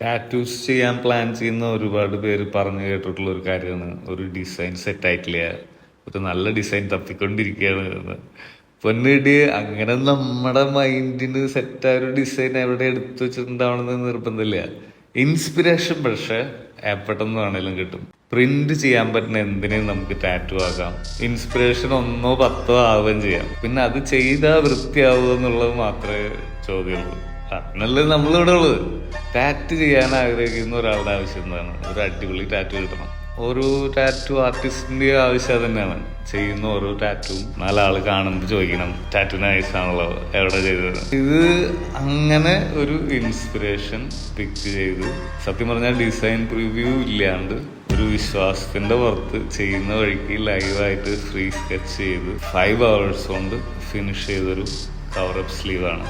Tattoos ചെയ്യാൻ plan ചെയ്യുന്ന ഒരുപാട് പേര് പറഞ്ഞു കേട്ടിട്ടുള്ള ഒരു കാര്യമാണ് ഒരു ഡിസൈൻ സെറ്റ് ആയിട്ടില്ല, ഒരു നല്ല ഡിസൈൻ തപ്പിക്കൊണ്ടിരിക്കുകയാണ് എന്ന്. പൊന്നിടി, അങ്ങനെ നമ്മുടെ മൈൻഡിന് സെറ്റായ ഒരു ഡിസൈൻ എവിടെ എടുത്തു വെച്ചിട്ടുണ്ടാവണമെന്ന് നിർബന്ധമില്ല. ഇൻസ്പിറേഷൻ പക്ഷെ എപ്പോഴെന്ന് വേണേലും കിട്ടും. പ്രിന്റ് ചെയ്യാൻ പറ്റുന്ന എന്തിനേയും നമുക്ക് ടാറ്റു ആകാം. ഇൻസ്പിറേഷൻ 1 or 10 ആവുകയും ചെയ്യാം. പിന്നെ അത് ചെയ്താൽ വൃത്തിയാവുക എന്നുള്ളത് മാത്രമേ ചോദ്യമുള്ളൂ. അതിനല്ലേ നമ്മളിവിടെ ഉള്ളത്. ടാറ്റു ചെയ്യാൻ ആഗ്രഹിക്കുന്ന ഒരാളുടെ ആവശ്യം എന്താണ്? ഒരു അടിപൊളി ടാറ്റു കിട്ടണം. ഓരോ ടാറ്റു ആർട്ടിസ്റ്റിന്റെ ആവശ്യം തന്നെയാണ്. ചെയ്യുന്ന ഓരോ ടാറ്റുവും 4 ആള് കാണുമ്പോൾ ചോദിക്കണം, ടാറ്റു നൈസാണല്ലോ, എവിടെ ചെയ്തത്? ഇത് അങ്ങനെ ഒരു ഇൻസ്പിറേഷൻ പിക്ക് ചെയ്ത്, സത്യം പറഞ്ഞാൽ ഡിസൈൻ പ്രിവ്യൂ ഇല്ലാണ്ട് ഒരു വിശ്വാസത്തിന്റെ പുറത്ത് ചെയ്യുന്ന വഴിക്ക് ലൈവായിട്ട് ഫ്രീ സ്കെച്ച് ചെയ്ത് 5 hours കൊണ്ട് ഫിനിഷ് ചെയ്തൊരു കവറപ്പ് സ്ലീവാണ്.